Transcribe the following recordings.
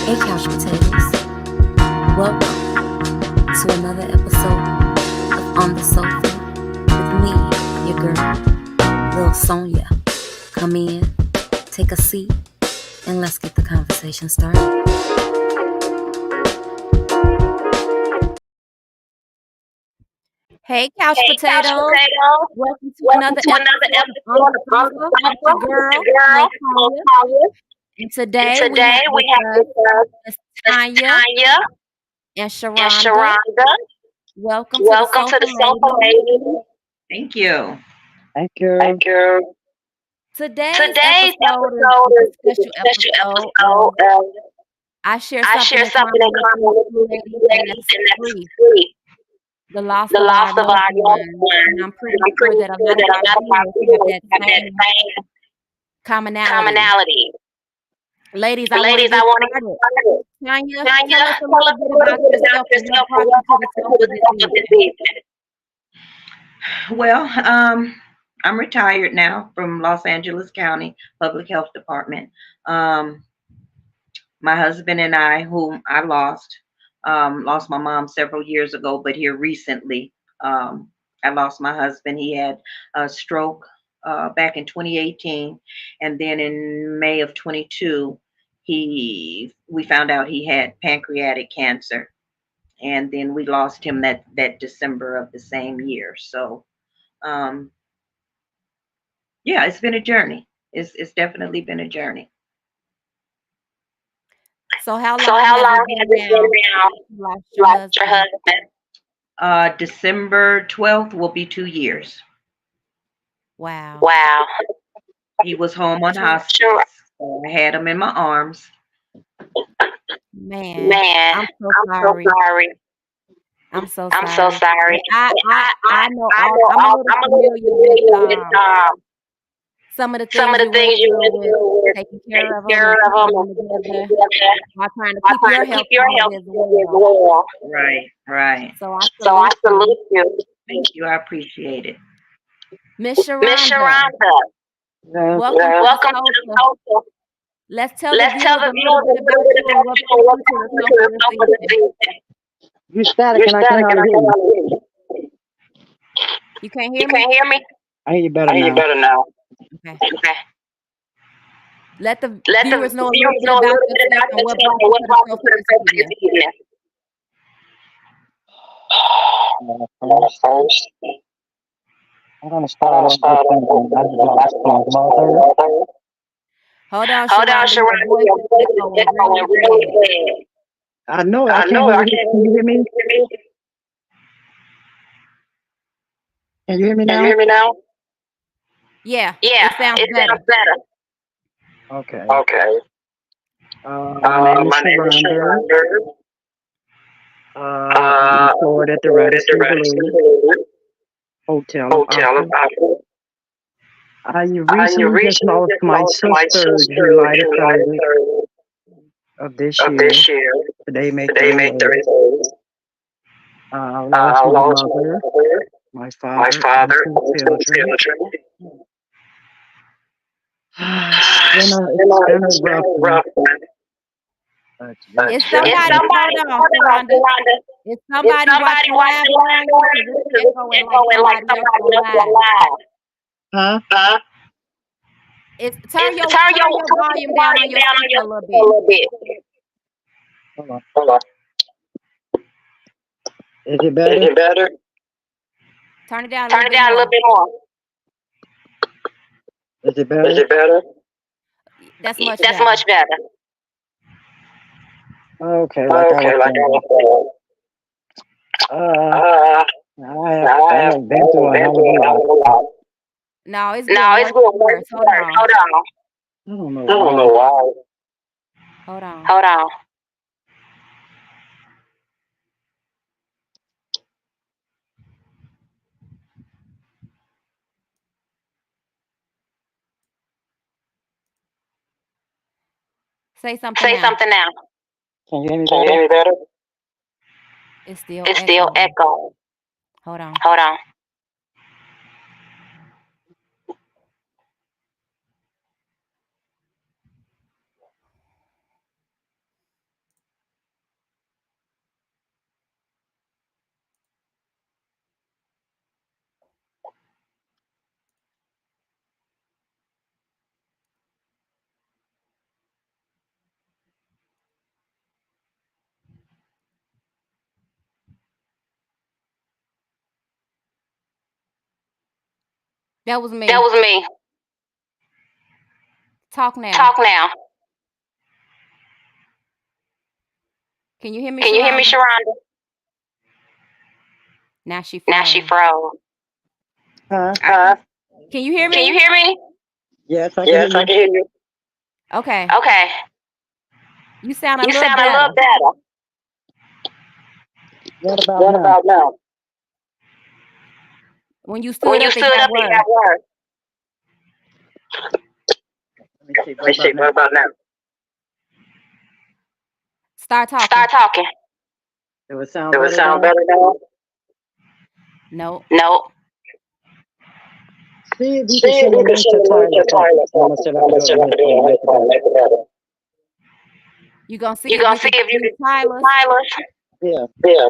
Hey, couch potatoes. Welcome to another episode of On the Sofa with me, your girl, Lil Sonya. Come in, take a seat, and let's get the conversation started. Hey, couch potatoes. Welcome to another episode of On the Sofa with your girl, Lil Sonya. And today we have with us Tanya and Sharonda. Welcome to the sofa, ladies. Thank you. Thank you. Today's episode is a special episode. I share something in common with you ladies, and that's grief. The loss of our loved ones. And I'm pretty sure that a lot of our viewers have that same commonality. Ladies, I want to get started. Tanya, tell us a little bit about yourself and what brought you to the sofa this evening. Well, I'm retired now from Los Angeles County Public Health Department. My husband and I, whom I lost my mom several years ago, but here recently, I lost my husband. He had a stroke back in 2018, and then in May of 22, we found out he had pancreatic cancer, and then we lost him that December of the same year. So, yeah, it's been a journey. It's definitely been a journey. So how long has it been now you lost your husband? December 12th will be 2 years. Wow. He was home on hospice. So I had him in my arms. Man, I'm so sorry. I'm so sorry. I know I'm a little familiar with some of the things you went through with taking care of them together, while trying to keep your health as well. Right. So I salute you. Thank you. I appreciate it. Miss Sharonda. Welcome to the sofa. Let's tell the viewers a little bit about you and what brought you to the sofa this evening. You're static and I cannot hear you. You can't hear me? I hear you better now. Okay. Let the viewers know a little bit about yourself and what brought you to the sofa this evening. First, I'm going to start off with my mother. Hold on, Sharonda. Your voice is echoing really bad. I know. I can't hear you. Can you hear me? Can you hear me now? Yeah. It sounds better. Okay. My name is Sharonda. I'm employed at the Radisson Blue Hotel of Apple. I recently just lost my sister July the 3rd of this year. Today made 30 days. I lost my mother, my father, and 2 children. It's been a rough one. Is somebody, hold on, Sharonda. Is somebody watching live around you? Because it's echoing like somebody else on live. Huh? Turn your volume down on your speaker a little bit. Hold on. Is it better? Turn it down a little bit more. Is it better? That's much better. Okay, like I was I have been through a hell of a lot. No, it's getting worse. Hold on. I don't know why. Hold on. Say something now. Can you hear me better? It's still echoing. Hold on. That was That me. was me. Talk now. Talk now. Can you hear me, Can you hear me, Sharonda? Sharonda? Now she Now she froze. froze. Huh? Can you hear Can you me? hear me? Yes, I can hear Yes, I you. can hear you. Okay. Okay. You sound a You little sound a better. little better. What about What now? about now? When you When stood you up, it stood got up, it worse. got worse. Let me see. Let me see. What about now? Start talking. Start talking. Do it sound Do it better sound now? better now? Nope. No. See if you See can if send a you can link send to a link Tyler to talking. Tyler I'm gonna talking. still have I'm to gonna do it still on have his to do it phone to on make his it phone. better. Make it better. You gonna see You if gonna you see can if you see can Tyler's? Tyler? Yeah. Yeah.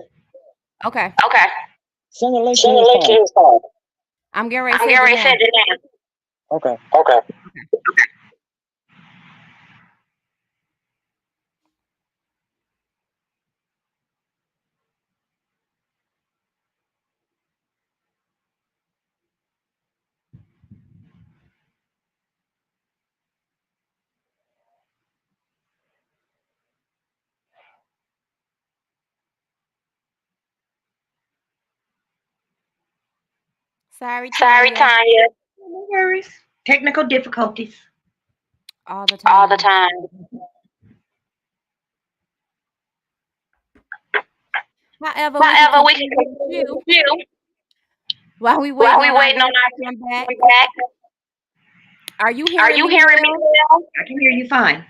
Okay. Okay. Send a link to Send a his link to phone. his phone. I'm getting ready to I'm send getting it ready to now. send it now. Okay. Okay. Sorry, Sorry, Tanya. Tanya. No worries. Technical difficulties. All the All the time. time. However, we can However, we can continue with continue you with you while we while waiting we on our waiting on guest to our come back. come back. Are you Are hearing you me hearing me well? well? I can hear you fine.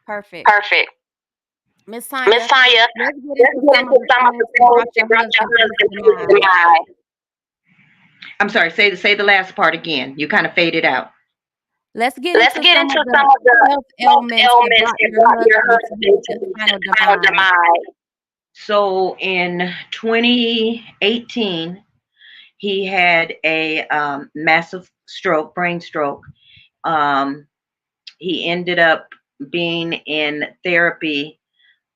Perfect. Perfect. Miss Miss Tanya, Tanya, let's get let's into get some of into the some of the things that things brought that your brought your husband to his husband to his demise. demise. I'm sorry. Say the last part again. You kind of faded out. Let's get Let's into get some into of some the of the health health ailments that ailments brought that your brought your husband to husband to his final his final demise. demise. So in 2018, he had a massive stroke, brain stroke. Um, he ended up being in therapy,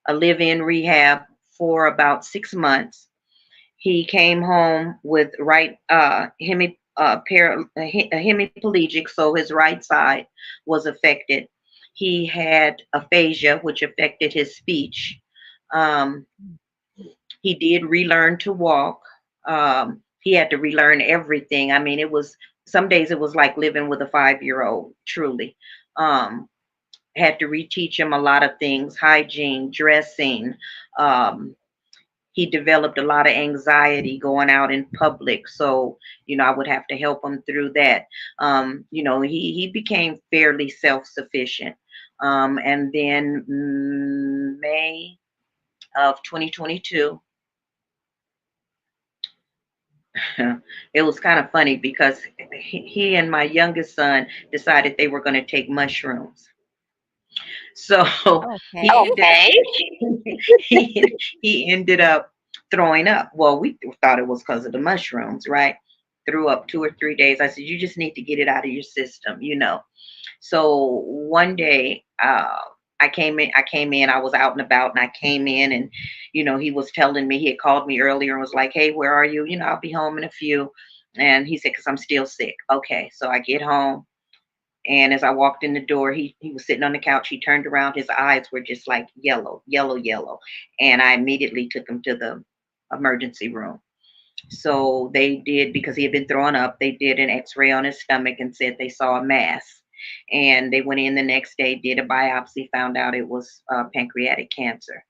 a live-in rehab for about 6 months. He came home with hemiplegic, so his right side was affected. He had aphasia, which affected his speech. Um, he did relearn to walk. He had to relearn everything. I mean, it was some days it was like living with a 5-year old, truly. Um, had to reteach him a lot of things, hygiene, dressing. Um, he developed a lot of anxiety going out in public. So, I would have to help him through that. He became fairly self sufficient. And then May of 2022, it was kind of funny because he and my youngest son decided they were going to take mushrooms. So he Okay. ended he ended up throwing up. Well, we thought it was because of the mushrooms, right? Threw up 2 or 3 days. I said, you just need to get it out of your system. So one day, I came in, I was out and about and I came in and, he was telling me, he had called me earlier and was like, hey, where are you? I'll be home in a few. And he said, because I'm still sick. Okay. So I get home. And as I walked in the door, he was sitting on the couch. He turned around. His eyes were just like yellow, yellow, yellow. And I immediately took him to the emergency room. So they did, because he had been throwing up, they did an x-ray on his stomach and said they saw a mass. And they went in the next day, did a biopsy, found out it was pancreatic cancer.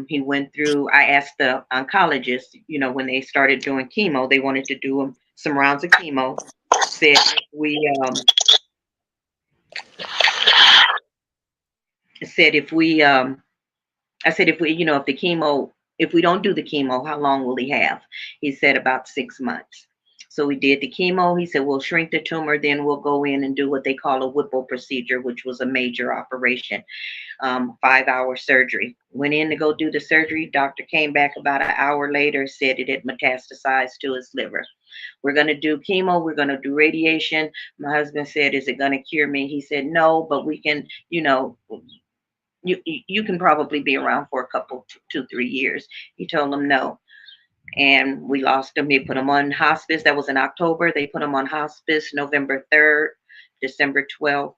He went through, I asked the oncologist, when they started doing chemo, they wanted to do some rounds of chemo. Said if we I said, if the chemo, if we don't do the chemo, how long will he have? He said about 6 months. So we did the chemo. He said, we'll shrink the tumor, then we'll go in and do what they call a Whipple procedure, which was a major operation, 5-hour surgery. Went in to go do the surgery. Doctor came back about an hour later, said it had metastasized to his liver. We're going to do chemo. We're going to do radiation. My husband said, is it going to cure me? He said, no, but we can, you can probably be around for a couple, 2, 3 years. He told him no. and we lost him. They put him on hospice. That was in October. They put him on hospice November 3rd, December 12th.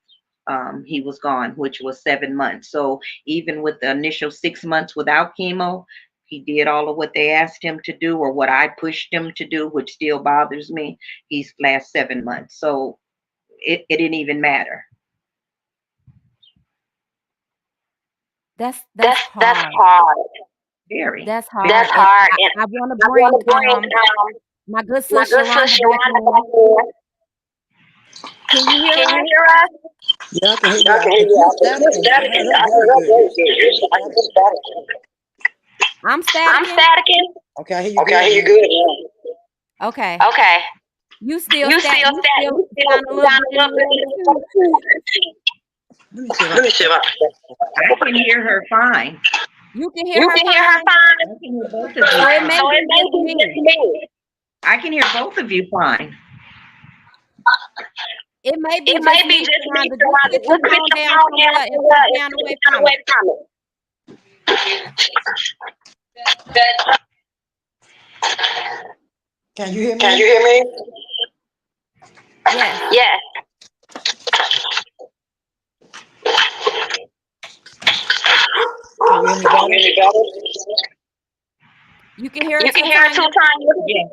He was gone, which was 7 months. So even with the initial 6 months without chemo, he did all of what they asked him to do, or what I pushed him to do, which still bothers me. He's last 7 months. So it didn't even matter. That's That's hard. hard. Very. That's hard. That's And hard. And I want to I want to bring bring my good my sis good Sharonda sis back Sharonda on. back on. Can you hear Can you us? hear us? Yeah, I can hear I you. can hear If you. you're You're static, I heard staticking. her I very heard her good. very good. You're staticking. I'm I'm staticking. staticking. Okay, I hear you Okay, I good hear you now. good now. Okay. Okay. You still You stat. still You stat. still You still sound a little sound bit a in little bit the in too. Let me see if I Let me can see if I can hear her fine. You can hear You her can hear her fine. I fine. can hear both of So you it fine. may So be it may just be just me. me. I can hear both of you fine. It may be It may just be me, just me, Sharonda. Just Sharonda. get your Just get phone your down phone down somewhere and somewhere sit and down sit away down from away it. from it. Good. Can you hear Can me? you hear me? Yes. Yes. Can you hear me Can you better? hear me better? You can hear You it can too, hear it too, Tanya? Tanya. Yeah.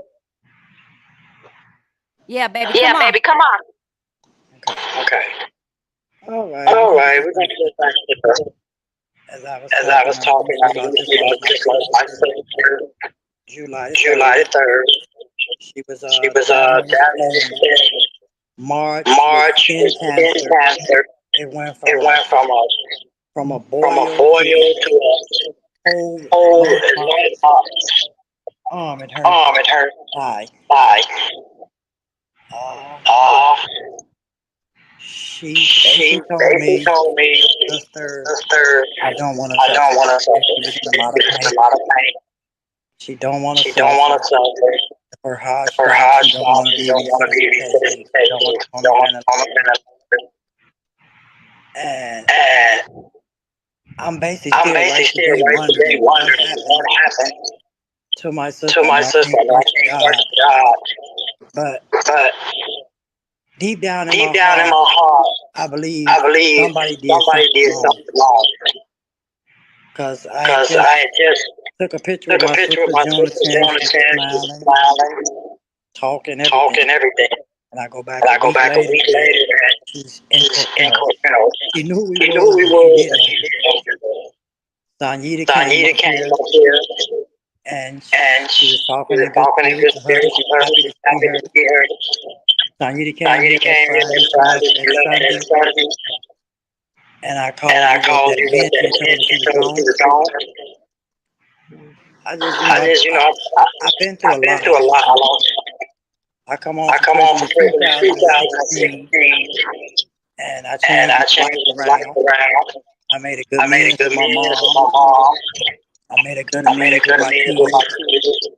Yeah, baby. Yeah, Come on. baby, come on. Okay. Okay. All right. We're All going to right, get we're back going to get back to this. as I was As I was talking. I talking, I usually usually just lost my just lost my sister sister July the July 3rd. the 3rd. She was She was diagnosed diagnosed in in March with March skin with skin cancer. cancer. It went It went from a from a boil to boil to a whole whole right arm. It hurt. arm. It hurt. Thigh. Thigh. Uh, Uh, she she basically told basically me, told me, sister, sister, I don't want to I don't suffer. want to suffer. She was in a lot of She was in pain. a lot of pain. She don't want to She don't suffer. want to suffer. Her heart Her stopped. heart She don't want stopped. to She be don't want to be resuscitated. She don't want to resuscitated. be on Don't a want to be on a ventilator. ventilator. And And I'm basically I'm still right basically still today right today wondering what wondering what happened happened to my to sister. I my know I sister. can't And I question can't God, question God. but But deep down in deep my down in heart, my heart, I believe I believe somebody did somebody something did wrong. something wrong. Because I had Because I just had just took a picture with took a my picture of sister my sister Jonathan. She's Jonathan. She's smiling, smiling, talking, everything. talking, everything. And I go back And a I go week back a later week and later and she's in she's court. in court. You know, She knew who we she knew was, who we but she was, didn't but know. she didn't know. Sanita So came Anita up came here up here and and she was she talking was in good talking in spirits good to her. spirits She to was her. happy She to was see happy her. to see her. Sanita So came here Anita that came here Friday. that She left Friday. She that left Sunday. that Sunday. And I And called I you with called that you with hint that and told her she attention, was told her she gone. was gone. I just, I just, I've been through a I've been lot. I through a lot. lost. I come on I from come on prison from in prison in 2016 2016, and I and changed I my life changed my life around. around. I made a good I made a amends good with my memory with mom. my mom. I made a good I made a amends with good my memory with my kids. kids.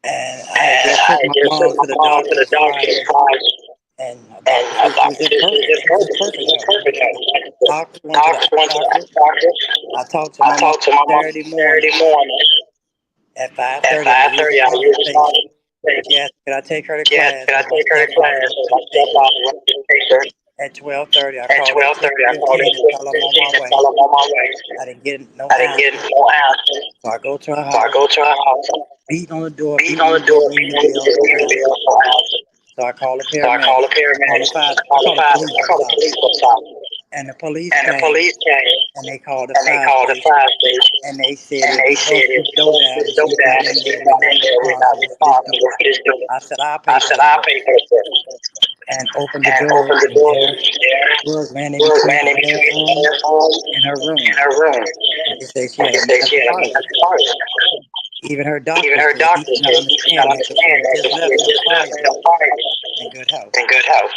And I had And just I took had my just took mom my to the mom to doctor the doctor Friday. Friday. And the And doctor a said she was doctor in said she was perfect. in She was in perfect. She perfect was in health. perfect health. Doctor went to the Doctor eye went to the doctor. doctor. I talked to I my mom talked to my mom Saturday morning Saturday morning at at 5:30. I used 5:30. the I used the conversation. conversation. She asked, could I take her to Yes, class? could I And my take her to stepfather class? went And to my take her. stepfather went to take her. At 12:30, I At called at 12:30, I called at 12:15 to tell her I'm on my 12:15 to way. tell I'm on my way. I didn't get no I didn't get answer. no answer. So I go to her So I house, go to her house, beating on the door, beating beating on on the the door, door, ringing beating the on the bell, door, no ringing the answer. bell, no answer. So I called a So I called paramedic. the paramedics. I called the police, I I'm called the sorry. police. I'm sorry. And the police And the came police came and they called the and they fire called the station. fire station. And they said And if they we said bust if this we door bust down this and door she come down and in she there, we're come in not there, we're not responsible for this door. responsible for this door. I said, I'll I pay for said, the I'll door. pay for it. And opened the And door opened the and door there there. was ran in Was between ran the in between the bathroom bathroom and her in room. her room. And they said she And had they a said she massive had a heart massive attack. heart. Even her Even doctor her said he doctor did not said he did not understand that because she understand had that just because she left had him just left Friday him Friday in good health. in good health.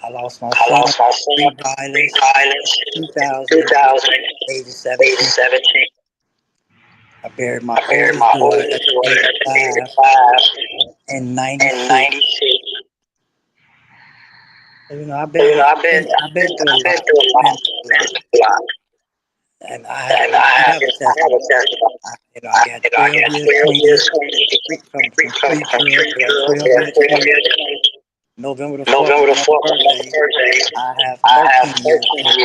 I lost my I son, lost my son, street violence, violence, 2000, 2000, age of age 17. 17. I buried my I buried oldest my daughter oldest at the daughter age at the age of of 5 5 in in 96. 96. So, I've So, been I've been through a through lot. a lot. Been through a lot. Lot. And I have a testimony. I got 12 years clean, free from street drugs. I got 12 years clean. November the 4th is my birthday. I have 13 years clean.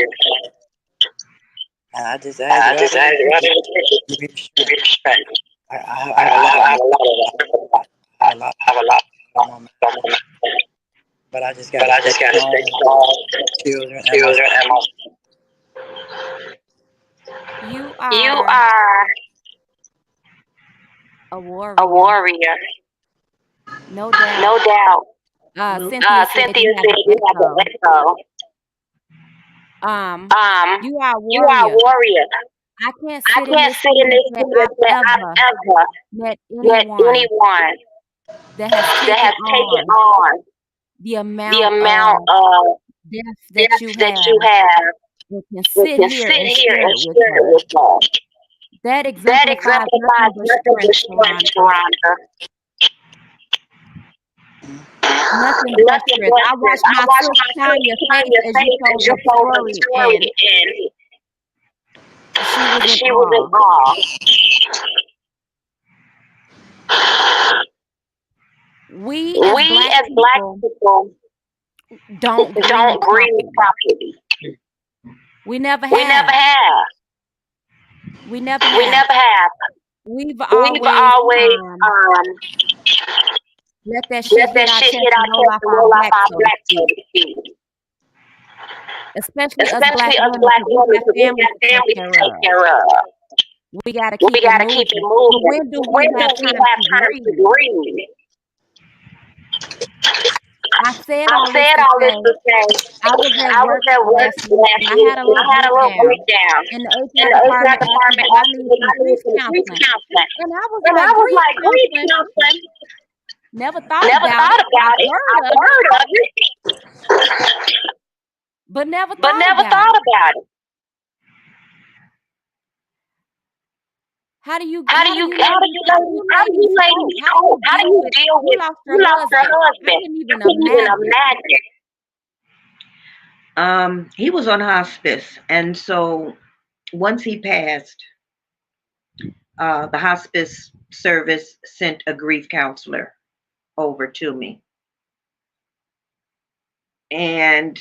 And I just ask God to give me the strength. I have a lot of I have a lot on my mind. But I just got to stay strong, children, and my You You are are a a warrior, warrior, no doubt. no doubt. Cynthia said Cynthia you have said an you have an echo. echo. You are a You are a warrior. warrior. I can't I sit in can't this sit seat in and this say seat and say I've ever I've ever met met anyone anyone that has that taken has taken on on the the amount amount of of death that you gifts that have you have and can that sit can here sit and here share and it with share it us. with us. That That exemplifies nothing exemplifies but nothing but strength, strength, Sharonda. Sharonda. Nothing but Nothing strength. but I strength. watched I my watched sister my Sonya sister face Sonya as you face as told you the told the story, story, and and she was in she was in awe. awe. We as We Black as Black people people don't grieve don't grieve properly. properly. We never We never have. have. We never We have. never have. We've We've always always let that shit let hit that our shit chest hit and our roll chest off and our roll off back, our so to back, so speak. to speak. Especially us Black Especially us women, Black because we women, got because we families got to take families to care take of. care of. We got to We keep it got to keep it moving. But moving. when do we When do have we time have to time to grieve? grieve? I said I all this said to all this say to say I was at I was work at work last week and last I week had a and little I had a little breakdown. breakdown. And the And HR the HR department asked me, department did I asked me need if some I needed grief some grief counseling? counseling. And I was And I like, was grief like, grief counseling? counseling? Never thought Never about thought it. about I've it. heard I've of it, heard of it, but never but thought never about thought it. about it. How do you How do you ladies cope? How do cope? you How do deal you with deal you with lost you your lost your husband? I husband? couldn't I even couldn't even imagine. imagine. He was on hospice, and so once he passed, the hospice service sent a grief counselor over to me. And,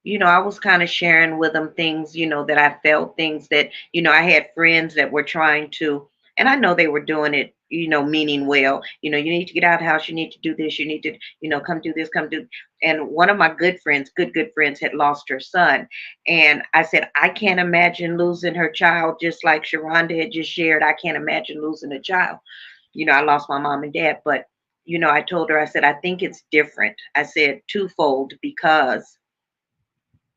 I was kind of sharing with them things, that I felt, things that, I had friends that were trying to, and I know they were doing it, meaning well, you need to get out of the house, you need to do this, you need to, come do this, come do. And one of my good friends, good friends, had lost her son. And I said, I can't imagine losing her child, just like Sharonda had just shared. I can't imagine losing a child. I lost my mom and dad, but, I told her, I said, I think it's different. I said twofold, because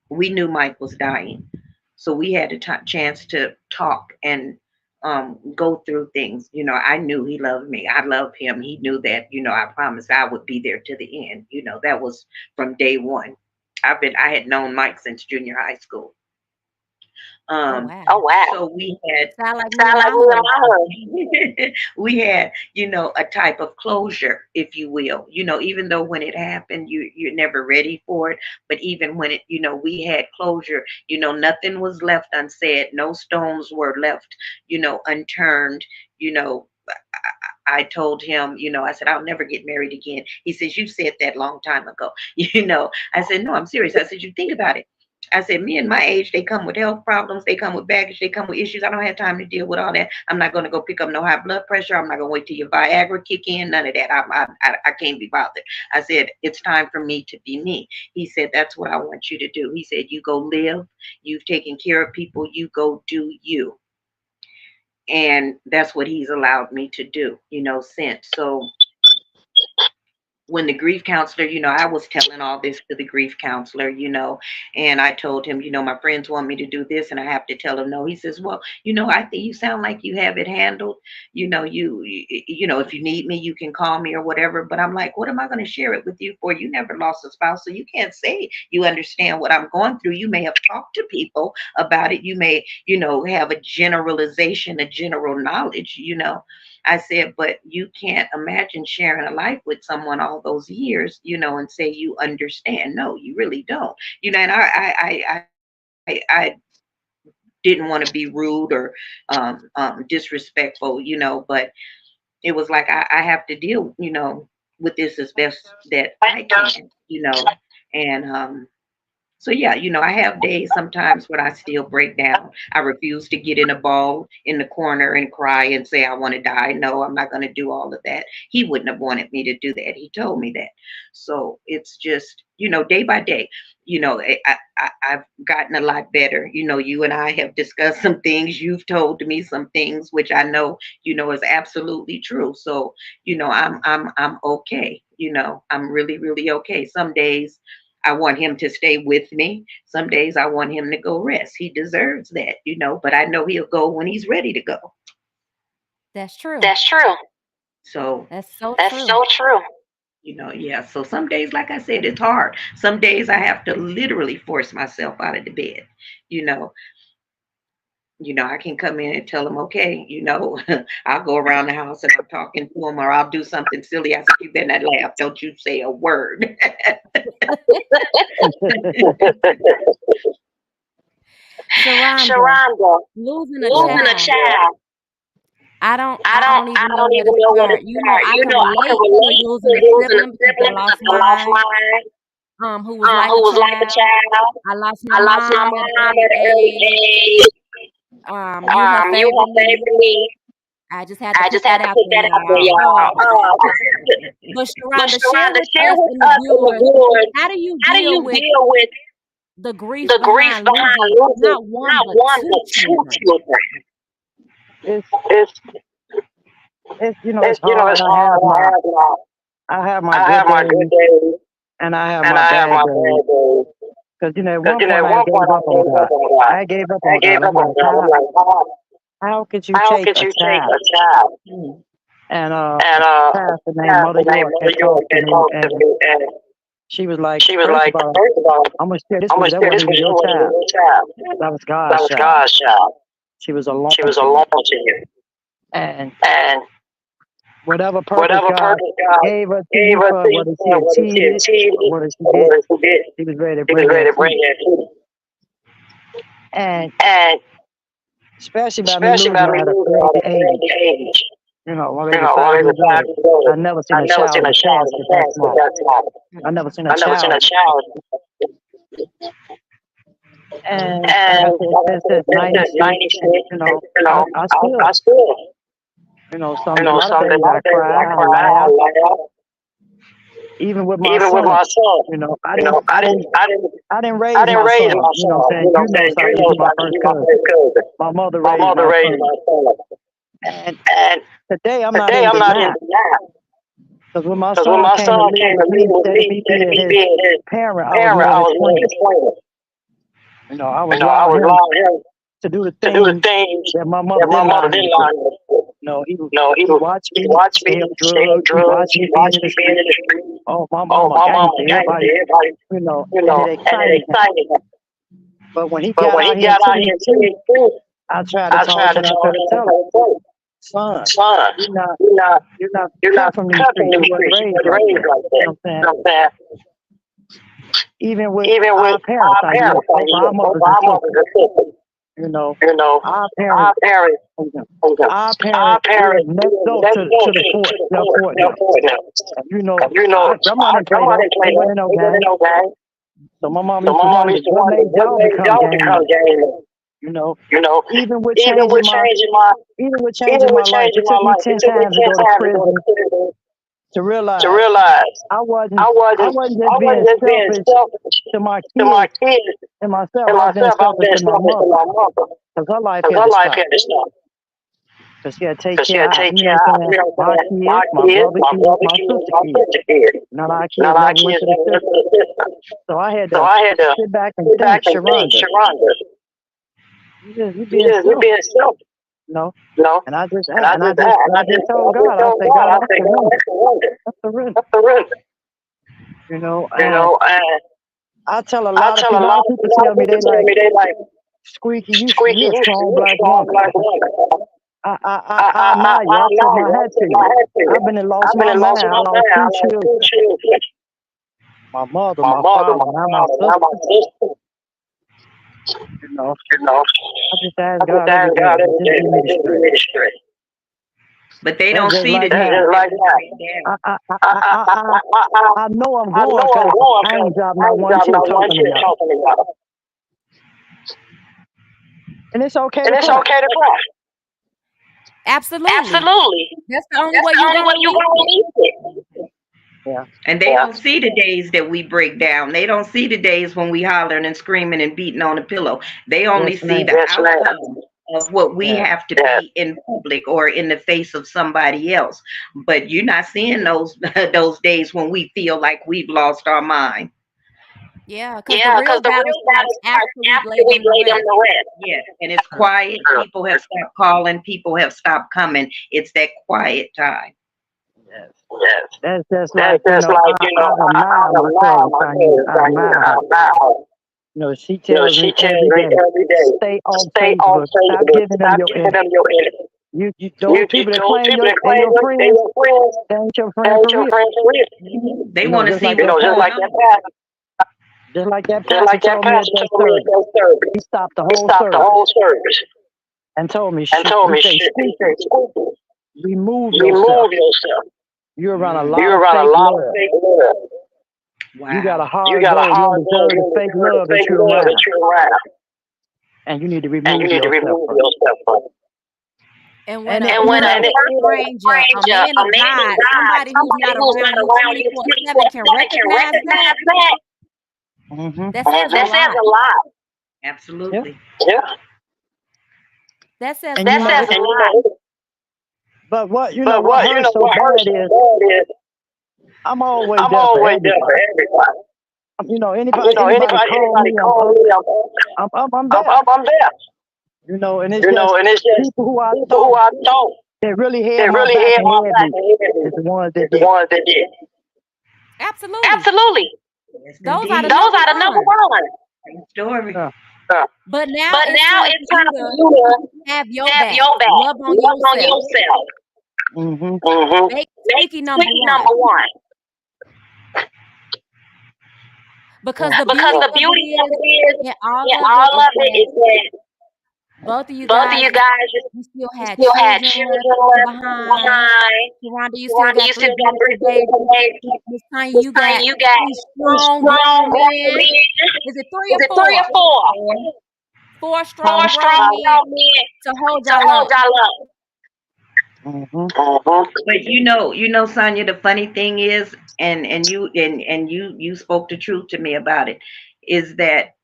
we knew Mike was dying. So we had a chance to talk and go through things. I knew he loved me. I loved him. He knew that, I promised I would be there to the end. That was from day one. I had known Mike since junior high school. Oh wow. Oh wow. So we had Sound like me sound and like my me and husband. my husband. We had, a type of closure, if you will. Even though when it happened, you're never ready for it. But even when it, we had closure. Nothing was left unsaid. No stones were left, unturned. You know, I told him, I said, I'll never get married again. He says, you said that long time ago. I said, no, I'm serious. I said, you think about it. I said, men my age, they come with health problems. They come with baggage. They come with issues. I don't have time to deal with all that. I'm not going to go pick up no high blood pressure. I'm not going to wait till your Viagra kick in. None of that. I can't be bothered. I said, it's time for me to be me. He said, that's what I want you to do. He said, you go live. You've taken care of people. You go do you. And that's what he's allowed me to do, since. So when the grief counselor, I was telling all this to the grief counselor, and I told him, my friends want me to do this and I have to tell him no. He says, well, I think you sound like you have it handled. If you need me, you can call me or whatever. But I'm like, what am I going to share it with you for? You never lost a spouse, so you can't say you understand what I'm going through. You may have talked to people about it. You may, have a generalization, a general knowledge, I said, but you can't imagine sharing a life with someone all those years, and say you understand. No, you really don't. And I didn't want to be rude or disrespectful, but it was like I have to deal, with this as best that I can, and so yeah, I have days sometimes when I still break down. I refuse to get in a ball in the corner and cry and say I want to die. No, I'm not going to do all of that. He wouldn't have wanted me to do that. He told me that. So it's just, day by day. I've gotten a lot better. You and I have discussed some things. You've told me some things which I know, is absolutely true. So, I'm okay. I'm really, really okay. Some days I want him to stay with me. Some days I want him to go rest. He deserves that, but I know he'll go when he's ready to go. That's true. That's true. So That's so true. Yeah. So some days, like I said, it's hard. Some days I have to literally force myself out of the bed. I can come in and tell him, okay, I'll go around the house and I'm talking to him, or I'll do something silly. I said, you better not laugh. Don't you say a word. Sharonda, losing a child. I don't even know where to start. I can relate to losing a sibling because I lost mine, who was like a child. I lost my mom at an early age. You have favored me. I just had to put that out there, y'all. But Sharonda, share with us in the viewers, how do you deal with the grief behind losing not one but two children? It's it's hard. I have my good days, and I have my bad days. Because at one point I gave up on God. I gave up on God. I'm like, God, how could you take a child? And pastor named Mother York had talked to me, and she was like, first of all, I'm gonna share this with you. That wasn't your child. That was God's child. She was alone to you. And whatever purpose God gave her to you for, whether she achieved it, whether she did, he was ready to bring that to you. And especially by me losing her at a early age. My baby 5 years old. I never seen a child with parents that small. I never seen a child. And since 96, I still. A lot of days I cry, I laugh. Even with my son, I didn't raise my son. What I'm saying? Something. He's my first cousin. My mother raised my son. And today I'm not in denial. Because when my son came to me instead of me being his parent, I was more explaining. I was allowing him to do the things that my mother didn't allow him to do. He watched me stay on drugs. He watched me being in the street. Oh, my mama got everybody. It excited him. But when he got out here to me, I tried to talk to him. I tried to tell him, son, you're not cut from these streets. You wasn't raised like that. You know what I'm saying? Even with our parents, our mothers and sisters. Our parents next door to the fort. I'm not playing that. No gang. So my mom used to want y'all to become gang. Even with changing my life, it took me 10 times to go to prison to realize I wasn't just being selfish to my kids and myself. I was being selfish to my mother because her life had to stop. Because she had to take care of my kids, my brother kids, my sister kids. Not our kids that went to the system. So I had to sit back and think, Sharonda, you being selfish. No. And I just told God, I said, God, that's the risk. And I tell a lot of people tell me they like Squeaky, you a strong black woman. I admire you. I put my hat to you. I've been and lost my mind. I lost 2 children. My mother, my father, now my sister. You know, You know, I just ask I just God every ask day, God every just day, give me the just give strength. me the strength. But they That's don't just see the like That's days now. just that like we that. break down. I know I'm I going know I'm because going I ain't because dropped I not ain't one got tear not one talking to shit y'all. talking to y'all. And it's okay And to it's cry. okay to cry. Absolutely. Absolutely. That's the only That's way the you're only gonna way you're release gonna it. release it. Yeah. And they Yeah. don't see the days that we break down. They don't see the days when we hollering and screaming and beating on the pillow. They only Yes, see ma'am. the Yes, ma'am. outcome of what we Yeah. have to Yeah. be in public or in the face of somebody else. But you're not seeing those those days when we feel like we've lost our mind. Yeah, because the Yeah, because real the battle real starts battle after starts we after lay we them to lay them rest. to rest. Yeah, and it's quiet. People have stopped calling. People have stopped coming. It's that quiet time. Yes. Yes. That's just That's like, just like, I admire my cousin Sonya. I admire her. about. She You know, tells she me tells every me day, every day, stay on stay on Facebook. Stop Facebook. giving them Stop your giving energy. them your energy. You those people that Those claim people that they claim your they friends, your friends, they ain't your they friend ain't for your real. friends for real. They want to Just see like You that what's know, just going like pastor, that on. pastor, just like that just pastor like that told me at pastor that told me at service. that service. He stopped the He whole stopped the whole service service and told me, and told he me, said, shit, he said, "Scoop, remove yourself. remove yourself. You're around a lot You're of around a fake lot of love. fake love. You got a Wow. You hard got a goal. You don't hard goal. deserve You the don't fake deserve the love that fake you're love that around. you're around. And you need to And you remove need to yourself remove from it. yourself from it. And when And a, it, And you when even know, a stranger, a man a of man of God, God, somebody who's somebody not who's not around you around you 24/7 can 24/7 can recognize that, recognize that, that says a that says lot. a lot. yeah. Absolutely. Yeah. That says And a you know, lot. Says a lot. but what But what what hurts so what hurts bad so is bad is I'm always I'm there for always there for everybody. everybody. Anybody call me, Anybody call me, I'm there. I'm there. And it's just And it's just people who I people who thought I thought that really they had my really back had and my had back me and had me is the ones is that the did. ones that did. Absolutely. Absolutely. Yes, Those are the indeed. Those number are the number one. one. Same story. Yeah. But now But it's now time it's for you time for to you to have your have back. your back. Love on Love on yourself. yourself. Mm-hmm. Make Make squeaky number squeaky one. number one. Because Yeah. the Because beauty the of it beauty of is, it is, and all yeah, of it all is of it that is that both of you both of guys, you guys you still you had still had children left children left behind. behind. Sharonda, you still Wanda, got you 3 still got beautiful 3 beautiful babies. babies. Miss Tanya, This you time got you got 3 strong strong grown grown men. men. Is it 3 Is or it 3 or 4? 4? 4 4 strong grown strong men grown men to hold to y'all hold up. y'all up. But Sonya, the funny thing is, and you spoke the truth to me about it, is that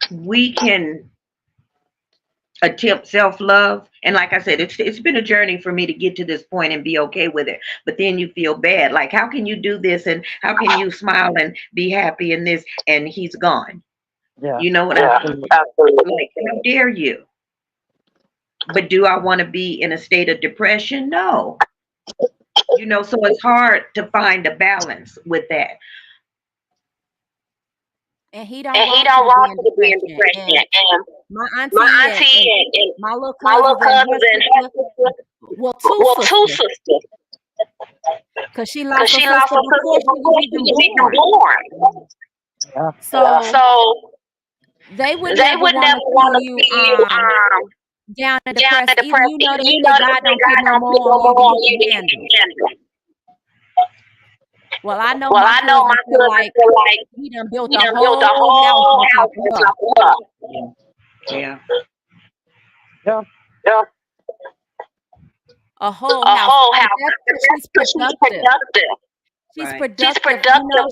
we can attempt self-love, and like I said, it's been a journey for me to get to this point and be okay with it. But then you feel bad, like, how can you do this, and how can you smile and be happy in this, and he's gone? Yeah. You know what Yeah, I mean? absolutely. Like, how dare you? But do I want to be in a state of depression? No. So it's hard to find a balance with that. And he And don't he want you don't to be want in you to be in depression. depression. And And my my auntie and auntie and my little my little cousins and her cousins and her sister, sister, well, 2 well, 2 sisters, sisters, because she because lost her she lost sister her before sister she was before she even was even born. born. Yeah. So So they would they never would want never to want see to you see you down and down depressed. and Either depressed. they You say know they God say don't put God no don't put more no on you more than on you you can than you handle. can handle. Well, I know Well, my I know cousin my feel cousin like feel like he done built he a done built a whole house whole on top house of on her. top of her. Yeah. Yeah. Yeah. A whole A house. whole But house. that's because she's Because she's productive. productive. She's Right. She's productive. productive.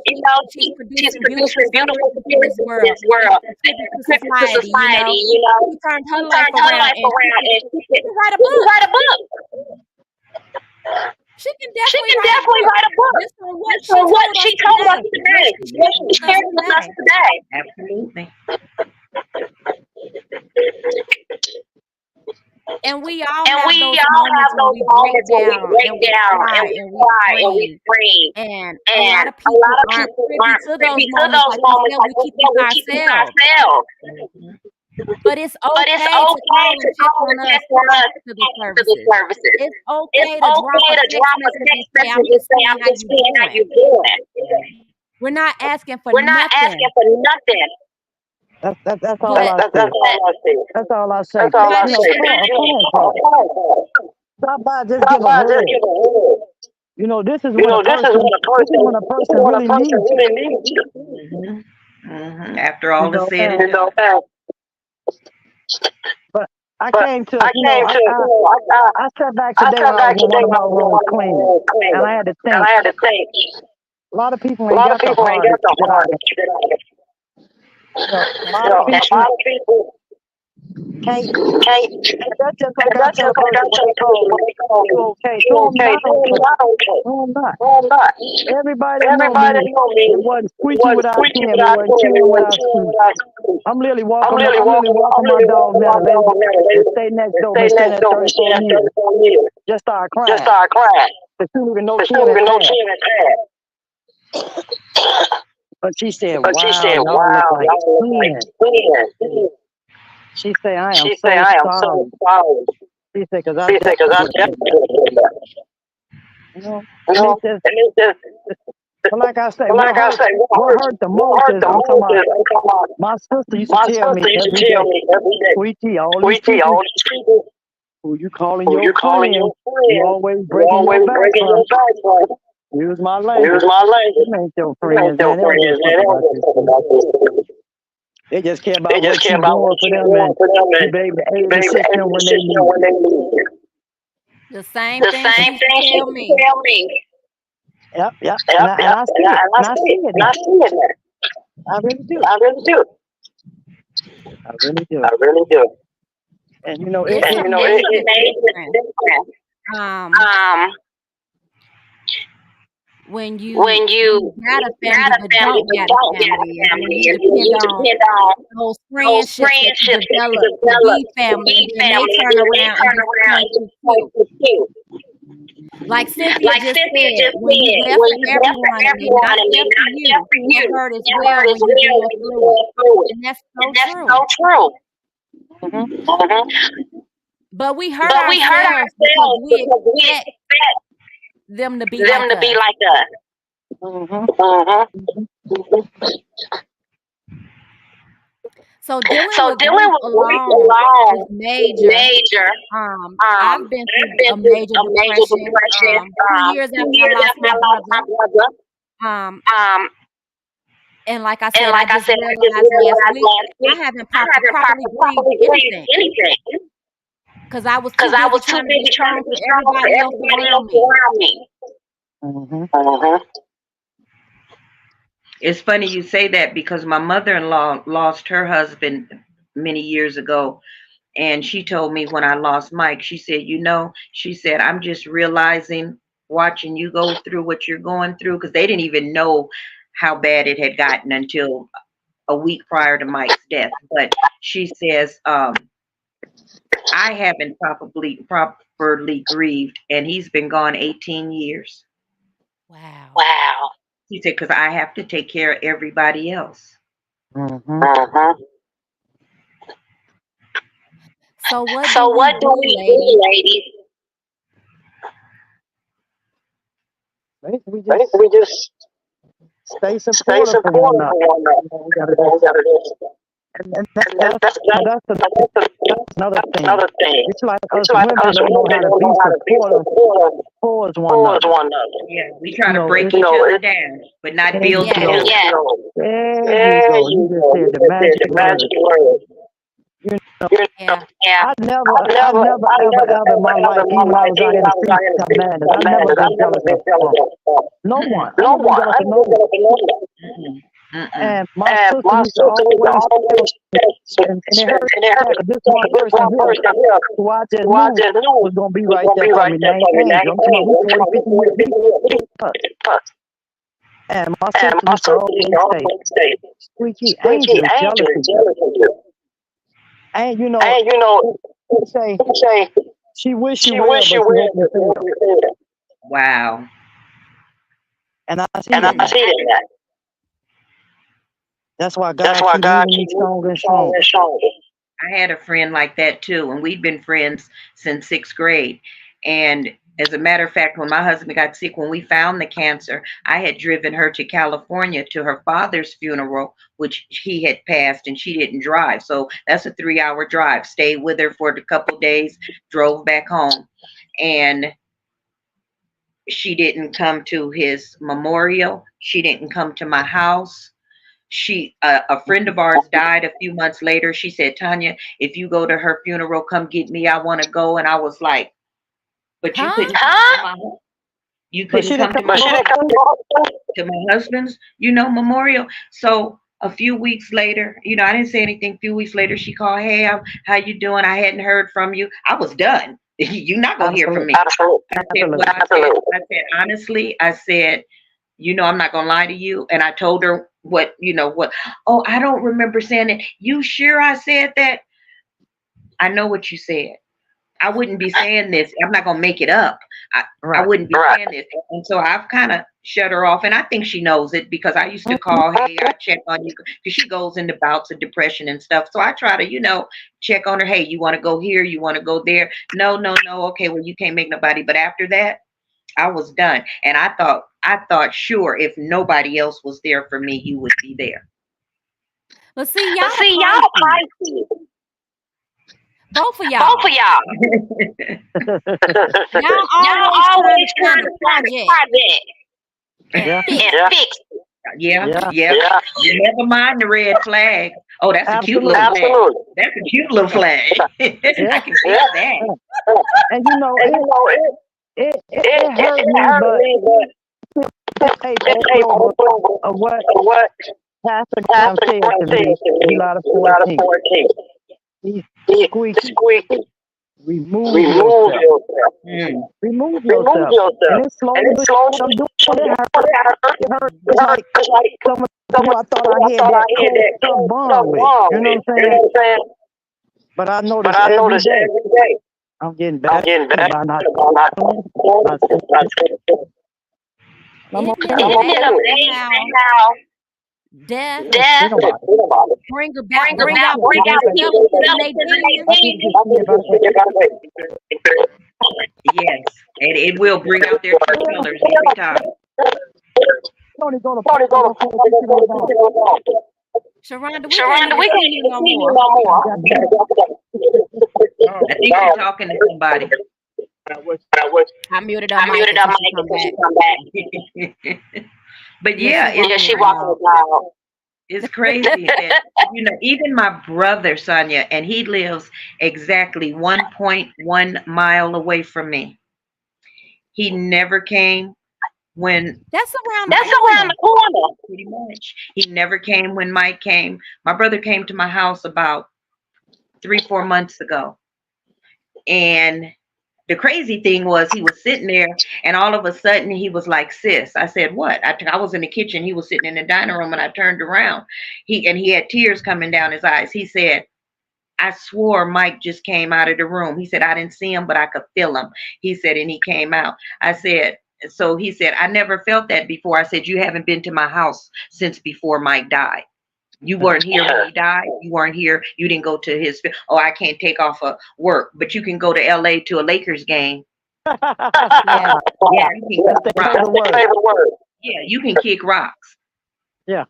She's She's producing beautiful producing beautiful spirits in this spirits in world this and world. contribute to Contribute to society. society, She turned her She life turned her around life and around and she can write a she can book. write a book. She can She definitely can write a definitely book. write a book. Just on what Just she on what told us she told us today, what today. she What shared she with us shared with us today. today. Absolutely. And we all And have we those all have moments when those we break moments when we down break and we down and cry we and we cry and we scream. scream. And a lot And of a people lot of aren't people privy aren't to those privy to moments. those Like you moments. said, Like we we keep said, them to we keep them to ourselves. ourselves. But it's But it's okay to okay call to and check call on and us check on us after the after the services. services. It's It's okay to drop okay a to text drop a message and text say, I'm message and just say, seeing I'm how just you seeing how doing. you doing. We're not asking for We're not asking nothing. for nothing. That's all But I say. That's all I say. everybody, A phone call. Stop by, just give a hug. You know, this is when a person really needs you. After You all is know, said and done. but I came to, I sat back today when I was in one of my rooms cleaning, and I had to think. A lot of people ain't got the heart that I got. You know, a that's lot of true. people can't. That's just like I tell a person when they call me, you okay? No, I'm not okay. No, I'm not. Everybody that know me, it wasn't squeaky without him. It wasn't chewing without squeak. I'm literally walking my dog now. They stay next door. Been staying there 34 years. Just started crying. But she don't even know Ken had passed. But she said, "Wow, y'all look like twins." She said, "I am so sorry." She said, "Cause I definitely did that." You know, and it's just, but like I say, what hurt the most is I'm talking about. My sister used to tell me every day, "Sweetie, all these people who you calling your friend, you always breaking your back for." Use my language. Them ain't your friends, man. They don't give a fuck about you. They just care about what you doing for them and you be able to aid and assist them when they need you. The same thing she used to tell me. Yep. And I see it. And I see it now. I really do. I really do. And you know, It's a major difference. When you got a family but don't got a family, and when you depend on those friendships that you develop to be family, and then they turn around and just point you. Like Cynthia just said, when you there for everyone and they're not there for you, it hurt as well when you're going through it. And that's so true. But we hurt ourselves because we expect them to be like us. So dealing with grief alone is major. I've been through a major depression. 2 years after I lost my brother. And like I said, I just realized last week I haven't properly grieved anything because I was too busy trying to be strong for everybody else around me. It's funny you say that because my mother-in-law lost her husband many years ago. And she told me when I lost Mike, she said, I'm just realizing watching you go through what you're going through, because they didn't even know how bad it had gotten until a week prior to Mike's death. But she says, I haven't properly grieved, and he's been gone 18 years. Wow. She said, because I have to take care of everybody else. So what do we do, ladies? We just stay supportive for one another. And that's another thing. It's like us women don't know how to be supportive towards one another. Yeah, we try to break each other down, but not build each other. There you go. You just said the magic word. You know, I never ever in my life, even when I was out in the streets of madness, I never been jealous of no one. I never been jealous of no one. And my sister used to always and it hurt this one person here who I just knew was going to be right there for me. Named Angel. I'm talking about 40, 50 years. And my sister used to always say, Squeaky, Angel is jealous of you. And you know, say she wish you well, but she won't fail. Wow. And I see that. That's why God keeps me stronger and stronger. I had a friend like that too, and we've been friends since 6th grade. And As a matter of fact, when my husband got sick, when we found the cancer, I had driven her to California to her father's funeral, which he had passed, and she didn't drive. So that's a 3-hour drive. Stayed with her for a couple days, drove back home. And she didn't come to his memorial. She didn't come to my house. A friend of ours died a few months later. She said, Tanya, if you go to her funeral, come get me. I want to go. And I was like, but you couldn't come to my home. You couldn't come to my husband's, memorial. So a few weeks later, I didn't say anything. A few weeks later, she called, hey, how you doing? I hadn't heard from you. I was done. You're not going to hear from me. I said, honestly, I'm not going to lie to you. And I told her what. Oh, I don't remember saying it. You sure I said that? I know what you said. I wouldn't be saying this. I'm not going to make it up. I wouldn't be saying this. And so I've kind of shut her off. And I think she knows it because I used to call, hey, I check on you. Because she goes into bouts of depression and stuff. So I try to, check on her. Hey, you want to go here? You want to go there? No. Okay, well, you can't make nobody. But after that, I was done. And I thought, sure, if nobody else was there for me, you would be there. But see, y'all Pisces. Both of y'all. Y'all always trying to project. Yeah. Yeah. Never mind the red flag. Oh, that's a cute little flag. That's a cute little flag. I can see that. And it hurt me, but what Pastor Cam said to me, July 14th. He squeaky. Remove yourself. Remove yourself. And it's slowly I'm doing it hurt. It's like some I thought I had that cold bond with. You know what I'm saying? But I noticed every day I'm getting better. By not I'm okay. Death, bring out people in their Yes, and it will bring out their true colors every time. Sharonda, we can't hear no more. I think you're talking to somebody. I muted her mic until she come back. But yeah, she walking around. It's crazy that, even my brother, Sonya, and he lives exactly 1.1 mile away from me. He never came when... That's around the corner. Pretty much. He never came when Mike came. My brother came to my house about 3-4 months ago. And the crazy thing was he was sitting there and all of a sudden he was like, sis. I said, what? I was in the kitchen. He was sitting in the dining room and I turned around. He had tears coming down his eyes. He said, I swore Mike just came out of the room. He said, I didn't see him, but I could feel him. He said, and he came out. I said, so he said, I never felt that before. I said, you haven't been to my house since before Mike died. You weren't here when he died. You weren't here. You didn't go to his. Oh, I can't take off of work, but you can go to LA to a Lakers game. Yeah, you can kick rocks. Yeah, you can kick rocks. Yeah.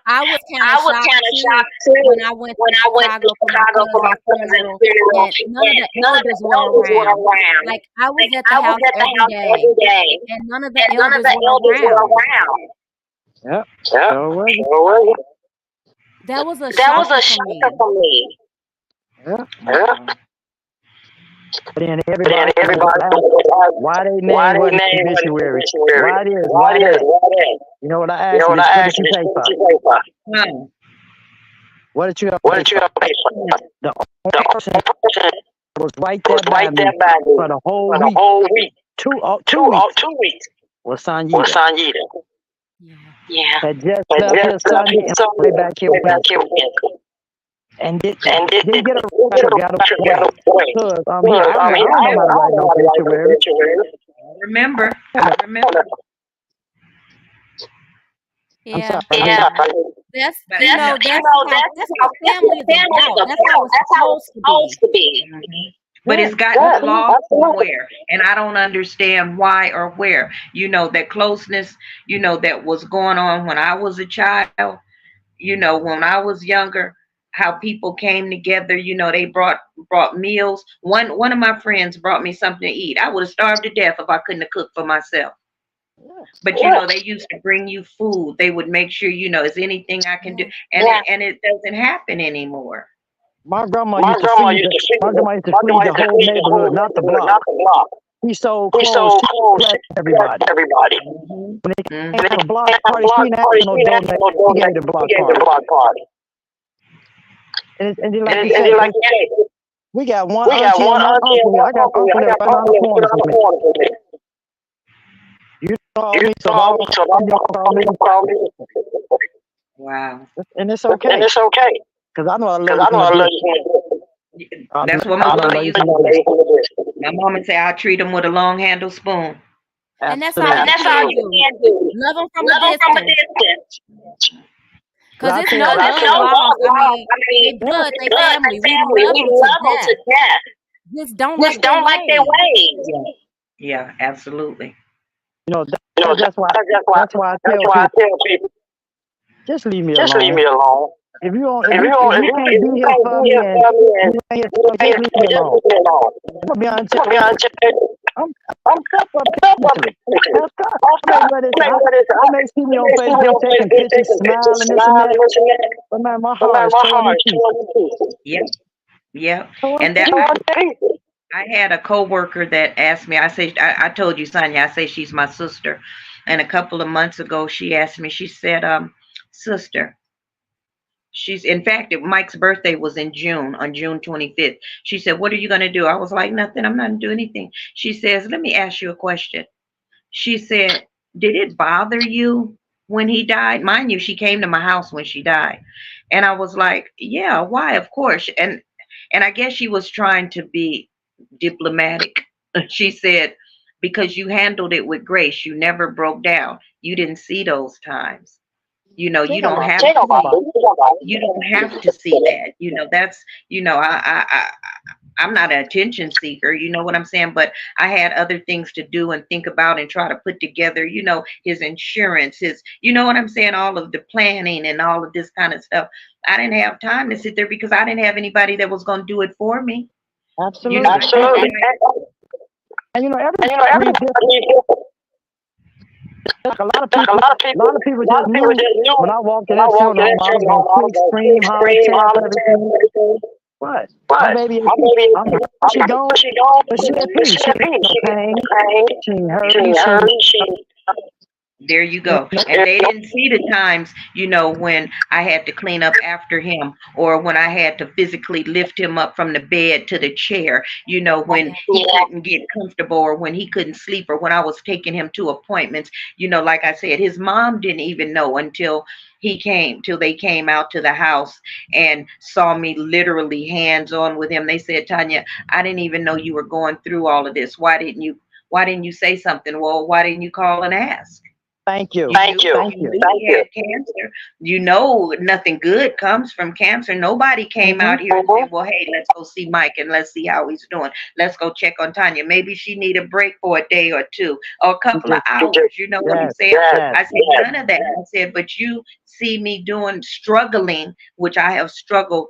I was kind of shocked too when I went to Chicago for my cousin's funeral. None of the elders were around. Like I was at the house every day, and none of the elders were around. Yep. That was a shocker for me. Yeah. But then everybody asked, why they name what obituary? Why that? You know what I asked? What did you have to pay for? The only person was right there by me for the whole week. 2 weeks was Sanyita. Yeah. Had just left here Sunday and way back here and did get a got away. Because I don't know how to write no obituary. I remember. Yeah. That's how family is about. That's how it's supposed to be. But it's gotten lost somewhere, and I don't understand why or where. That closeness, that was going on when I was a child. When I was younger, how people came together. They brought meals. One of my friends brought me something to eat. I would have starved to death if I couldn't have cooked for myself. But they used to bring you food. They would make sure, is anything I can do, and it doesn't happen anymore. My grandma used to feed the whole neighborhood, not the block. He sold clothes. She blessed everybody. When they came to a block party, she didn't have no donate. He gave the block party. And like you said, we got one auntie and one uncle. I got uncle that right around the corner from me. You call me, so I don't call me. Wow. And it's okay. Because I know I love you. That's what my mama used to do. My mama say I'll treat them with a long handle spoon. And that's all you can do. Love them from a distance. Because it's no love lost. They blood, they family. We love them to death. Just don't like their ways. Yeah, absolutely. That's why I tell people, just leave me alone. If you can't be here for me, just leave me alone. I'm gonna be honest. I'm tough up. I may see me on Facebook taking pictures, smiling, this and that. But man, my heart is torn in pieces. Yeah. And I had a coworker that asked me. I told you, Sonya. I say she's my sister. And a couple of months ago, she asked me. She said, "Sister." In fact, Mike's birthday was in June, on June 25th. She said, "What are you going to do?" I was like, "Nothing. I'm not going to do anything." She says, "Let me ask you a question." She said, "Did it bother you when he died?" Mind you, she came to my house when she died. And I was like, "Yeah, why? Of course." And I guess she was trying to be diplomatic. She said, "Because you handled it with grace. You never broke down. You didn't see those times. You don't have to see that. That's I'm not an attention seeker, you know what I'm saying? But I had other things to do and think about and try to put together, his insurance, you know what I'm saying? All of the planning and all of this kind of stuff. I didn't have time to sit there because I didn't have anybody that was going to do it for me." Absolutely. And everybody like a lot of people just knew when I walked in that funeral home, I was going to scream, holler, everything. What? My baby, she gone, but she at peace. She ain't hurt. There you go. And they didn't see the times, when I had to clean up after him, or when I had to physically lift him up from the bed to the chair, when he couldn't get comfortable, or when he couldn't sleep, or when I was taking him to appointments. Like I said, his mom didn't even know until they came out to the house and saw me literally hands on with him. They said, "Tanya, I didn't even know you were going through all of this. Why didn't you say something?" Well, why didn't you call and ask? Thank you. He had cancer. Nothing good comes from cancer. Nobody came out here and said, "Well, hey, let's go see Mike and let's see how he's doing. Let's go check on Tanya. Maybe she need a break for a day or two or a couple of hours." You know what I'm saying? I said none of that. I said, "But you see me struggling, which I have struggled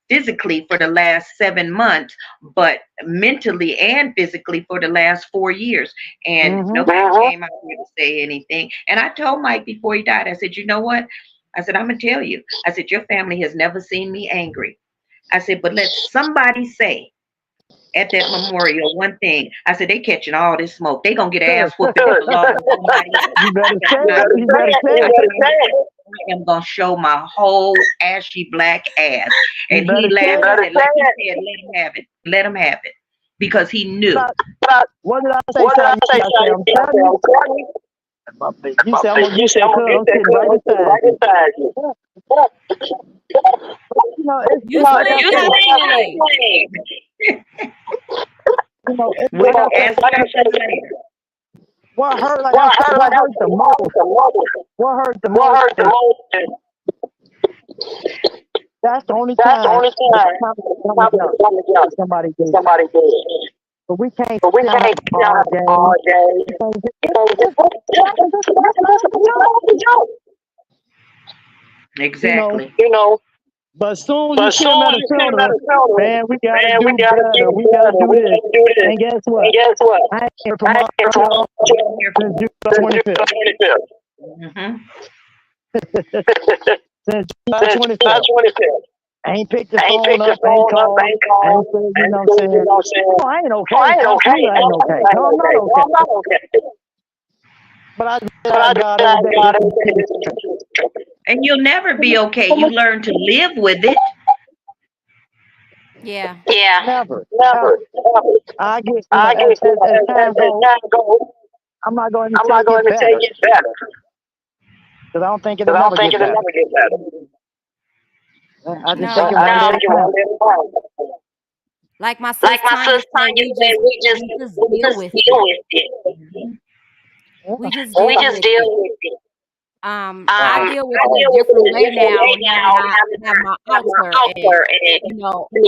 physically for the last 7 months, but mentally and physically for the last 4 years." And nobody came out here to say anything. And I told Mike before he died, I said, "You know what?" I said, "I'm going to tell you." I said, "Your family has never seen me angry." I said, "But let somebody say at that memorial one thing." I said, "They catching all this smoke. They going to get ass whooping along with somebody else." You better say it. I am going to show my whole ashy black ass. And he laughed and said, like he said, let him have it. Because he knew. What did I say? I'm telling you. You said, I'm going to sit right beside you. What hurt the most? What hurt the most? That's the only That's the time only the time Thomas somebody somebody did. somebody did. But we can't But we sit on can't it be on all it all day. day. We can't You know, just that's a joke. Exactly. You know, but soon but you see them soon at a you see them at funeral, a funeral, man, we gotta man, we do gotta better. do We gotta better. do We this. gotta do this. And guess what? And guess what? I ain't heard from I ain't here from since July June 25th. 25th. Mm-hmm. Since July Since July 25th. 25th. I ain't picked the I ain't phone picked the up, ain't phone up, called, ain't ain't called, said, you ain't know what I'm said, you saying? know what I'm saying? No, I ain't Oh, okay. I ain't okay. Absolutely I ain't No, okay. No, I'm not No, okay. I'm not okay. But I just But I ask just God every ask day God to every give me day. strength. And you'll never be okay. You learn to live with it. Yeah. Yeah. Never. Never. I get, I get, as time goes, time goes, I'm not going to I'm say not it get going to say better. it gets better. Because I don't think it'll Because I don't never think get it'll better. never get better. I just No. take it one day I at think a it time. won't be a problem. Like my sis Like my Tanya sister said, Tanya said, we just deal with deal it. with it. We just We deal just with deal it. with it. I deal with I it a deal with it different a way different now. way Now now. that I have my altar, and And,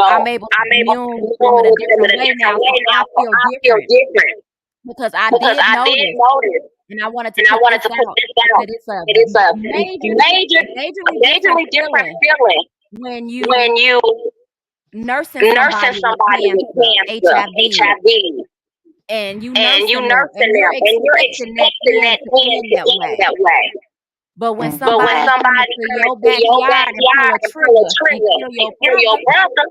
I'm able to I'm able to commune with them deal in a with them in different a way now. different So way now. I So feel I feel different different. because I Because did I did notice, notice, and I wanted to and I put wanted this to put out, this out. that it's a It is a majorly different majorly different feeling feeling when you when you nursing nursing somebody with somebody with cancer, cancer, HIV, HIV, and you and you nursing them, and nursing you're them, and you're expecting that expecting end that to end end to that end way. that way. But when But when somebody come somebody into comes your to your backyard and pull backyard a and pull a trigger and trigger kill and your kill your brother, brother,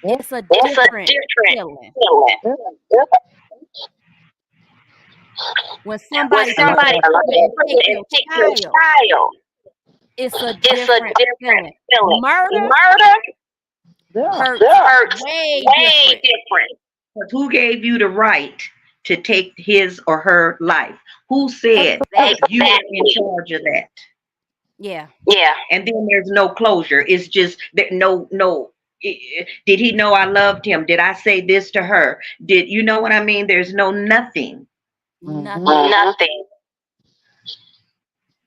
it's a it's a different different feeling. feeling. When When somebody pull somebody that comes trigger and and take your take your child, child, it's a it's a different different feeling. feeling. Murder Murder Yeah. hurts hurts way way different. different. But who gave you the right to take his or her life? Who said that you are in Exactly. charge of that? Yeah. Yeah. And then there's no closure. It's just that no. Did he know I loved him? Did I say this to her? Did you know what I mean? There's no nothing. Nothing. Nothing.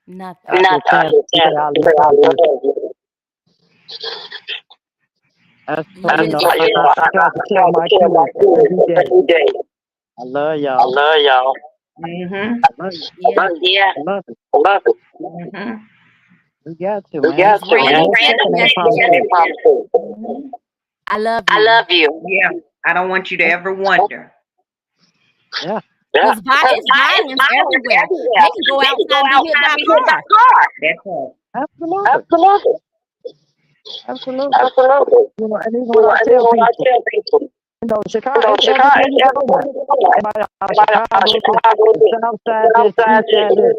Nothing. I just can't say I love you. That's You what, just I try to tell my kids every day. Every day. I love I y'all. love y'all. Mm-hmm. I love you. yeah. Yeah. I love it. I love it. Mm-hmm. We got to, We man. got It's to, man. random text Taking that messages. conversation. I love I you. love you. Yeah. I don't want you to ever wonder. Yeah. Because It's it's violence everywhere. everywhere. They can go They can outside go and be hit outside by and a be hit by car. a car. That's all. Absolutely. Absolutely. Absolutely. Absolutely. And even when I And tell even when I people, tell people, Chicago, it's Chicago, everywhere you go now. Everybody out of Chicago, the south side, this, east side, this.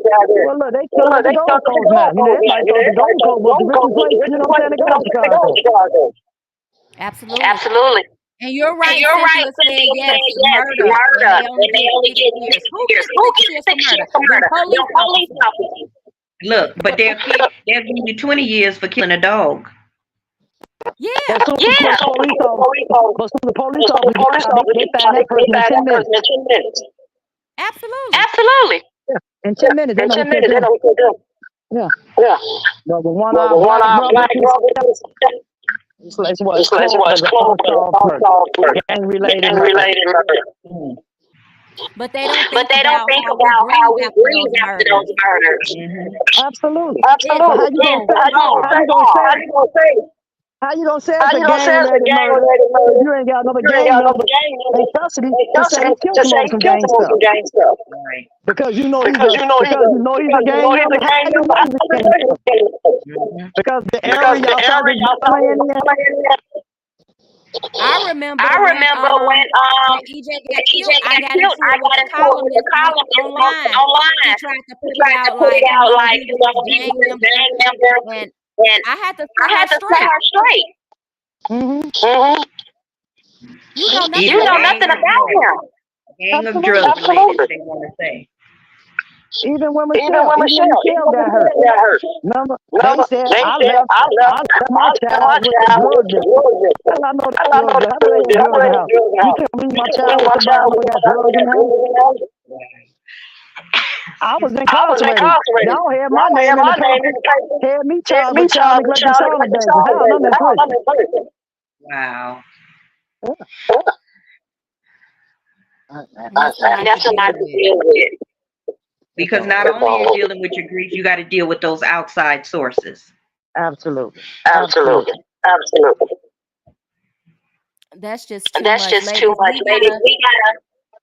Well, look, they come with the they Gold come to the Coast now. Gold Coast now. Everybody thought the Gold Coast was the richest place, to go in Chicago. Absolutely. Absolutely. And you're And right, you're right, Cynthia said Cynthia, yes, saying yes, murder, when murder, they only and they get only 6 get years. 6 Who years. gets Who 6 gets years for 6 murder? years for Them murder? police Your police officers. officers. Look, but they'll give you 20 years for killing a dog. Yeah. But soon Yeah. as the police officers get out, they find that person in 10 minutes. in 10 minutes. Absolutely. Absolutely. In 10 minutes, they In know 10 what they're minutes, they doing. know what they're doing. Yeah. Yeah. But the one Well, the eyed black one-eyed brother, black brother, it's it's closed as an close, but it's unsolved murder, unsolved murder. gang-related murder. Gang-related murder. But they don't But think they don't about think how we about how grieve we after grieve those after murders. those murders. Absolutely. Yeah, so But how Absolutely. you gonna Yeah. say? How you gonna How say? you gonna say? How you gonna say How it's a you gonna say it's a gang-related murder gang-related if murder? you ain't got another You ain't gang got no member gang in member custody in to say custody he killed to him say over he some killed gang him over stuff? some gang stuff. Right. Because you know Because you know he's a gang member. How gang you member. know he's a gang member? Mm-hmm. Because the Because area the y'all started area y'all started playing in. playing in. I remember I remember when EJ got EJ killed, I got got killed. into I it with got a into it with the columnist columnist online. He online. tried to He put it tried to out put it like, out like, he was this he was gang this member, gang member, and and I had to I set her had to set straight. her straight. Mm-hmm. You know nothing You Either know about gang nothing of him. about drugs, him. gang of Absolutely. drug related, they want to say. Even when Even when Michelle got hurt. got hurt. Remember, they Remember, said they I said left my child with the drug dealer. I know the I know drug dealer. I know they had drugs in the house. You can't leave my child with the boy who got drugs in the house. drugs in the house. I was I was incarcerated. incarcerated. Y'all had my Y'all name had in my the name paper. in the paper. Had me Had charged me with child charged with neglect and child solid neglect and danger. child Hell, I'm abuse. in How prison. I'm in prison. Wow. And that's a lot to That's a lot deal to with. deal with. Because not That's only are you all. dealing with your grief, you got to deal with those outside sources. Absolutely. Absolutely. Absolutely. That's just too That's much, just too ladies. much, ladies. We gotta.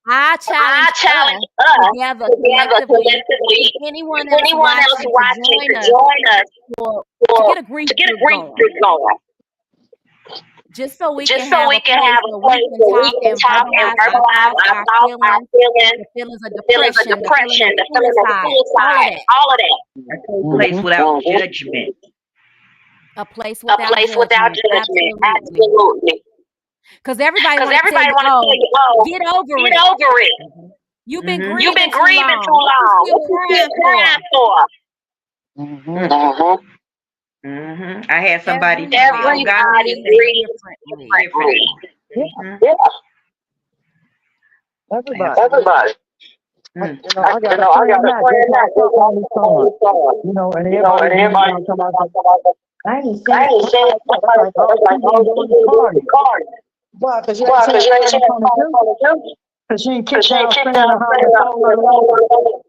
I I challenge challenge us us together together collectively. If collectively. anyone If else anyone else watching, to watching to join us join us to for get a grief to get a group grief going, group going, just so we can just so have we a can place have a where we place can where we talk can and talk and verbalize our verbalize thoughts, our our thoughts, our feelings, feelings, the feelings of the feelings of depression, the feeling depression, of the feeling of suicide, all of suicide, that. all of that. A cold place without judgment. A place A without place without judgment. judgment. Absolutely. Absolutely. Because everybody Because want to tell everybody you, want to tell oh, you, oh, get over get it. over it. You've been Mm-hmm. You've grieving been too grieving too long. What you long. still What you still crying for? crying for? Mm-hmm. I had somebody tell me, "Oh, God Everybody Everybody grieves grieves grieves differently. differently. differently." Yeah. Everybody. Everybody. Mm. I got a I got friend a now, friend just that like just something on wants his to on son. his son. And You know, everybody and be everybody talking about that. about that. I ain't I saying ain't saying that's like, oh, that's like, she oh, didn't go she to the didn't go to party. the party. Why? Because you ain't Why? saying Because you ain't something saying in front of something you? from the church. Because she ain't Because kicked she ain't down, kicked standing down, behind the standing out phone on on the the phone Lord. on the phone.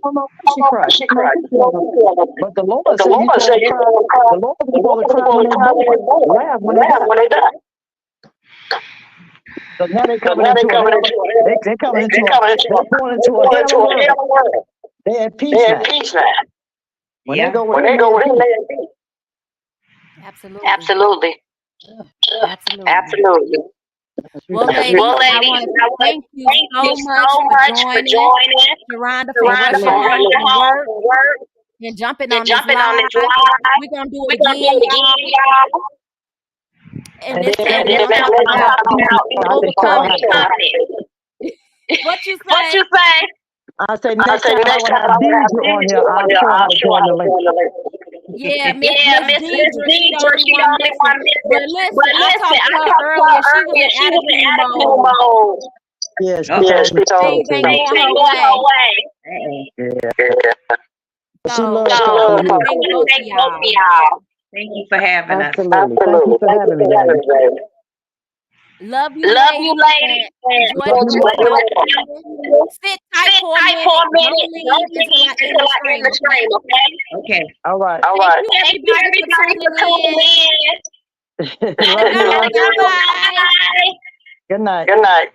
Oh, no, I don't she know cried. if she No, cried. she No, cried. she cried. But the Lord But the said Lord you're said supposed to you're cry. supposed to cry. The Lord is The supposed Lord to is cry supposed when to they cry when born, they're born. laugh when they Laugh die. when they die. Because now they Because coming now they're into a coming hell. into a hell. They coming into They're a. coming into They a. going into They're a going hell into of a hell world. of world. They at peace They're now. at peace now. When they Yeah. go with When him, they they go at with him, peace. they at peace. Absolutely. Absolutely. Absolutely. Absolutely. Well, Well, ladies, I ladies, want to I want to thank you thank so you much so for much for joining joining Sharonda, for Sharonda rushing for Absolutely. home running from home work from work and jumping and on this jumping on this live. live. We're going to do We're it going to do again, it y'all. again, y'all. And And this then time And we're then going to let's talk talk about about I can show overcoming. how. overcoming. What you What say? you say? I say I next say time I next would time have I would have Deidre on Deidre here, on I'll here, show how I'll to show join how the to link. join the link. Yeah, Yeah, Miss Miss Deidre, she the Deidre, only she the one only missing. one missing. But listen, But I listen, talked to I her talked to earlier. her She was earlier. in She was in attitude attitude mode. mode. Yeah, she Yeah, told me she told so me Things ain't too. things going ain't her going her way. way. Yeah. Yeah. She So loved So I talking want to to you. thank both of thank both of y'all. y'all. Thank you for having us. Absolutely. Thank you Absolutely. for Thank you having me, for having lady. me, baby. Love you, Love you, ladies, ladies, and and enjoy Love the you rest of more. y'all evening. Sit tight sit for a tight for minute. a Don't minute. leave Don't until I leave end until the I end stream, the okay? stream, okay? Okay. All right. All Thank right. you, Thank you, everybody, for everybody, for tuning tuning in. in. Love Bye, you bye, all. bye, bye. Good night. Good night. Good night.